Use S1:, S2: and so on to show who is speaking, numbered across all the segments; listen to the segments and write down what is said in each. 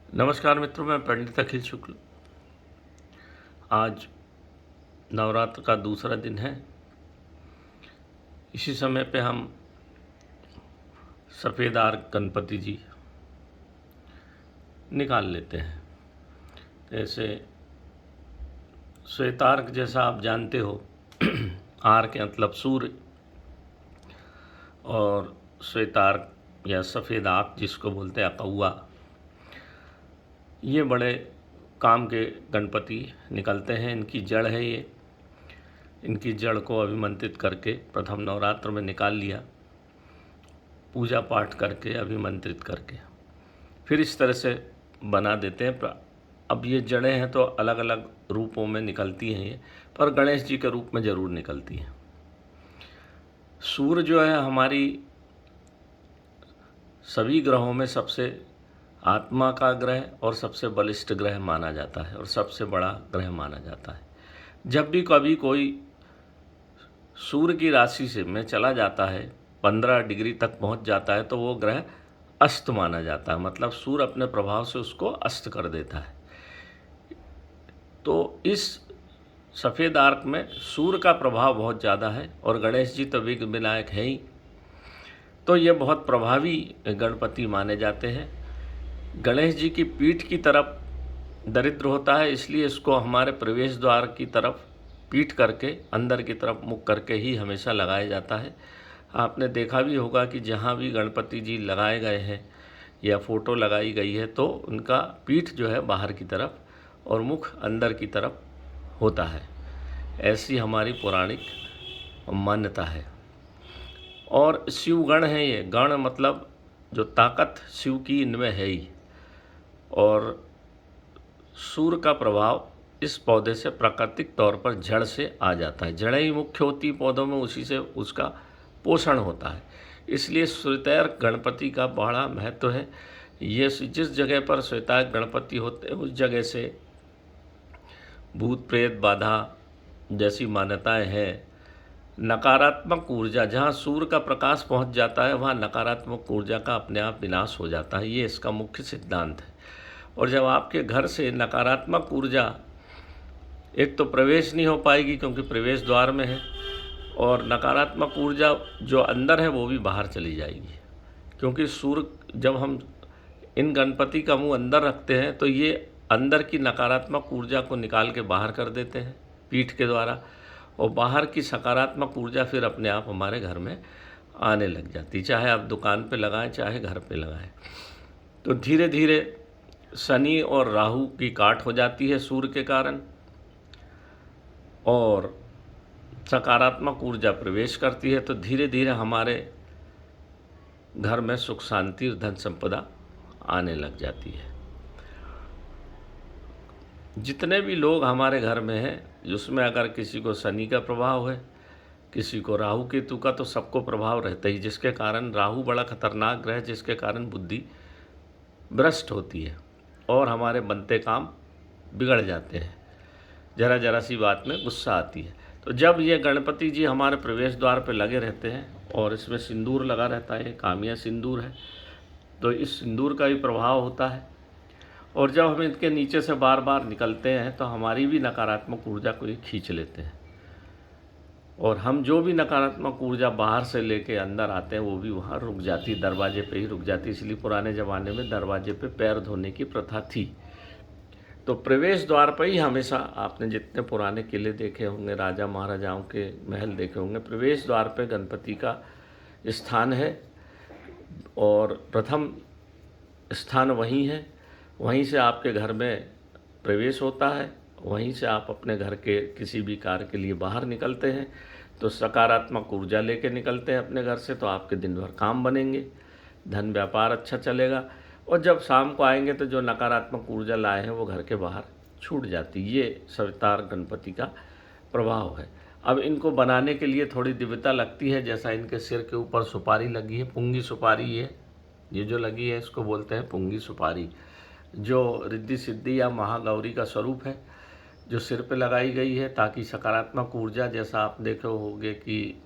S1: नमस्कार मित्रों, मैं पंडित अखिल शुक्ल। आज नवरात्र का दूसरा दिन है। इसी समय पे हम सफ़ेदार गणपति जी निकाल लेते हैं। जैसे श्वेतार्क, जैसा आप जानते हो, आर्क मतलब सूर्य, और श्वेतार्क या सफ़ेद आर्क जिसको बोलते हैं कौआ, ये बड़े काम के गणपति निकलते हैं। इनकी जड़ है ये। इनकी जड़ को अभिमंत्रित करके प्रथम नवरात्र में निकाल लिया, पूजा पाठ करके अभिमंत्रित करके, फिर इस तरह से बना देते हैं। अब ये जड़ें हैं तो अलग अलग रूपों में निकलती हैं ये, पर गणेश जी के रूप में ज़रूर निकलती हैं। सूर्य जो है हमारी सभी ग्रहों में सबसे आत्मा का ग्रह और सबसे बलिष्ठ ग्रह माना जाता है और सबसे बड़ा ग्रह माना जाता है। जब भी कभी कोई सूर्य की राशि से में चला जाता है, 15 डिग्री तक पहुंच जाता है, तो वो ग्रह अस्त माना जाता है। मतलब सूर्य अपने प्रभाव से उसको अस्त कर देता है। तो इस सफ़ेद आर्क में सूर्य का प्रभाव बहुत ज़्यादा है और गणेश जी तो विघ्न विनायक है ही, तो ये बहुत प्रभावी गणपति माने जाते हैं। गणेश जी की पीठ की तरफ दरिद्र होता है, इसलिए इसको हमारे प्रवेश द्वार की तरफ पीठ करके अंदर की तरफ मुख करके ही हमेशा लगाया जाता है। आपने देखा भी होगा कि जहाँ भी गणपति जी लगाए गए हैं या फ़ोटो लगाई गई है तो उनका पीठ जो है बाहर की तरफ और मुख अंदर की तरफ होता है। ऐसी हमारी पौराणिक मान्यता है। और शिवगण हैं ये। गण मतलब जो ताकत शिव की इनमें है ही। और सूर्य का प्रभाव इस पौधे से प्राकृतिक तौर पर जड़ से आ जाता है। जड़ें ही मुख्य होती पौधों में, उसी से उसका पोषण होता है। इसलिए श्वेतार्क गणपति का बड़ा महत्व है। ये जिस जगह पर श्वेतार्क गणपति होते हैं उस जगह से भूत प्रेत बाधा जैसी मान्यताएं हैं। नकारात्मक ऊर्जा, जहाँ सूर्य का प्रकाश पहुँच जाता है वहाँ नकारात्मक ऊर्जा का अपने आप विनाश हो जाता है। ये इसका मुख्य सिद्धांत है। और जब आपके घर से नकारात्मक ऊर्जा, एक तो प्रवेश नहीं हो पाएगी क्योंकि प्रवेश द्वार में है, और नकारात्मक ऊर्जा जो अंदर है वो भी बाहर चली जाएगी। क्योंकि सूर्य, जब हम इन गणपति का मुंह अंदर रखते हैं तो ये अंदर की नकारात्मक ऊर्जा को निकाल के बाहर कर देते हैं पीठ के द्वारा, और बाहर की सकारात्मक ऊर्जा फिर अपने आप हमारे घर में आने लग जाती। चाहे आप दुकान पे लगाएं चाहे घर पे लगाएं। तो धीरे धीरे शनि और राहु की काट हो जाती है सूर्य के कारण, और सकारात्मक ऊर्जा प्रवेश करती है। तो धीरे धीरे हमारे घर में सुख शांति और धन संपदा आने लग जाती है। जितने भी लोग हमारे घर में हैं, जिसमें अगर किसी को शनि का प्रभाव है, किसी को राहु केतु का, तो सबको प्रभाव रहता ही, जिसके कारण राहु बड़ा खतरनाक ग्रह, जिसके कारण बुद्धि भ्रष्ट होती है और हमारे बनते काम बिगड़ जाते हैं। जरा जरा सी बात में गुस्सा आती है। तो जब ये गणपति जी हमारे प्रवेश द्वार पर लगे रहते हैं और इसमें सिंदूर लगा रहता है, कामिया सिंदूर है, तो इस सिंदूर का भी प्रभाव होता है। और जब हम इनके नीचे से बार बार निकलते हैं तो हमारी भी नकारात्मक ऊर्जा को ये खींच लेते हैं, और हम जो भी नकारात्मक ऊर्जा बाहर से लेके अंदर आते हैं वो भी वहाँ रुक जाती, दरवाजे पे ही रुक जाती। इसलिए पुराने ज़माने में दरवाजे पे पैर धोने की प्रथा थी। तो प्रवेश द्वार पर ही हमेशा, आपने जितने पुराने किले देखे होंगे, राजा महाराजाओं के महल देखे होंगे, प्रवेश द्वार पे गणपति का स्थान है और प्रथम स्थान वहीं है। वहीं से आपके घर में प्रवेश होता है, वहीं से आप अपने घर के किसी भी कार्य के लिए बाहर निकलते हैं। तो सकारात्मक ऊर्जा लेके निकलते हैं अपने घर से, तो आपके दिन भर काम बनेंगे, धन व्यापार अच्छा चलेगा। और जब शाम को आएंगे तो जो नकारात्मक ऊर्जा लाए हैं वो घर के बाहर छूट जाती। ये सवितार गणपति का प्रभाव है। अब इनको बनाने के लिए थोड़ी दिव्यता लगती है। जैसा इनके सिर के ऊपर सुपारी लगी है, पुंगी सुपारी, ये जो लगी है इसको बोलते हैं पुंगी सुपारी, जो रिद्धि सिद्धि या महागौरी का स्वरूप है, जो सिर पे लगाई गई है ताकि सकारात्मक ऊर्जा, जैसा आप देखे होंगे कि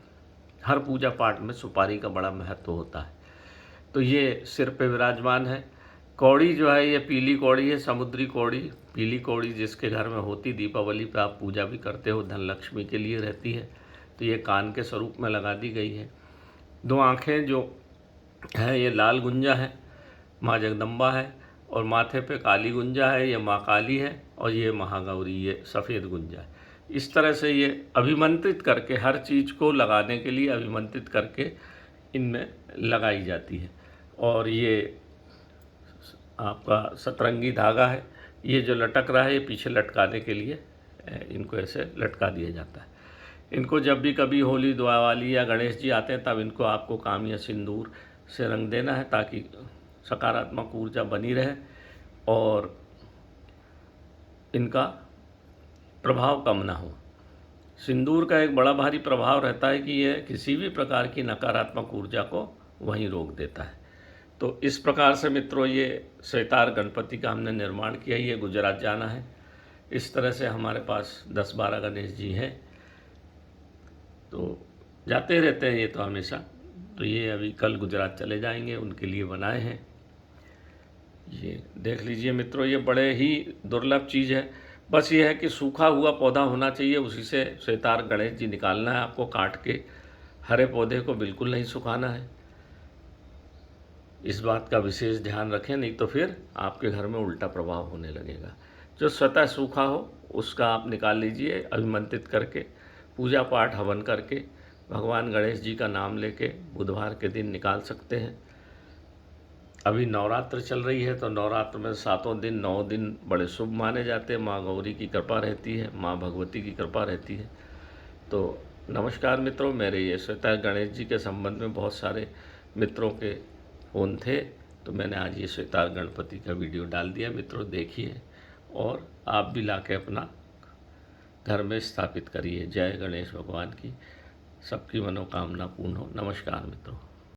S1: हर पूजा पाठ में सुपारी का बड़ा महत्व होता है, तो ये सिर पे विराजमान है। कौड़ी जो है ये पीली कौड़ी है, समुद्री कौड़ी। पीली कौड़ी जिसके घर में होती, दीपावली पे आप पूजा भी करते हो, धन लक्ष्मी के लिए रहती है। तो ये कान के स्वरूप में लगा दी गई है। 2 आँखें जो है ये लाल गुंजा है, माँ जगदम्बा है। और माथे पे काली गुंजा है, ये माँ काली है। और ये महागौरी, ये सफ़ेद गुंजा है। इस तरह से ये अभिमंत्रित करके, हर चीज़ को लगाने के लिए अभिमंत्रित करके इनमें लगाई जाती है। और ये आपका सतरंगी धागा है, ये जो लटक रहा है ये पीछे लटकाने के लिए इनको ऐसे लटका दिया जाता है। इनको जब भी कभी होली, दिवाली या गणेश जी आते हैं तब इनको आपको काम या सिंदूर से रंग देना है, ताकि सकारात्मक ऊर्जा बनी रहे और इनका प्रभाव कम ना हो। सिंदूर का एक बड़ा भारी प्रभाव रहता है कि यह किसी भी प्रकार की नकारात्मक ऊर्जा को वहीं रोक देता है। तो इस प्रकार से मित्रों ये श्वेतार गणपति का हमने निर्माण किया। ये गुजरात जाना है। इस तरह से हमारे पास 10-12 गणेश जी हैं, तो जाते रहते हैं ये तो हमेशा। तो ये अभी कल गुजरात चले जाएंगे, उनके लिए बनाए हैं। ये देख लीजिए मित्रों, ये बड़े ही दुर्लभ चीज़ है। बस ये है कि सूखा हुआ पौधा होना चाहिए, उसी से श्वेतार गणेश जी निकालना है आपको काट के। हरे पौधे को बिल्कुल नहीं सुखाना है। इस बात का विशेष ध्यान रखें, नहीं तो फिर आपके घर में उल्टा प्रभाव होने लगेगा। जो स्वतः सूखा हो उसका आप निकाल लीजिए, अभिमंत्रित करके, पूजा पाठ हवन करके, भगवान गणेश जी का नाम लेके बुधवार के दिन निकाल सकते हैं। अभी नवरात्र चल रही है, तो नवरात्र में 7 दिन 9 दिन बड़े शुभ माने जाते हैं। माँ गौरी की कृपा रहती है, माँ भगवती की कृपा रहती है। तो नमस्कार मित्रों, मेरे ये श्वेतार गणेश जी के संबंध में बहुत सारे मित्रों के फ़ोन थे, तो मैंने आज ये श्वेतार गणपति का वीडियो डाल दिया। मित्रों देखिए और आप भी लाके अपना घर में स्थापित करिए। जय गणेश भगवान की, सबकी मनोकामना पूर्ण हो। नमस्कार मित्रों।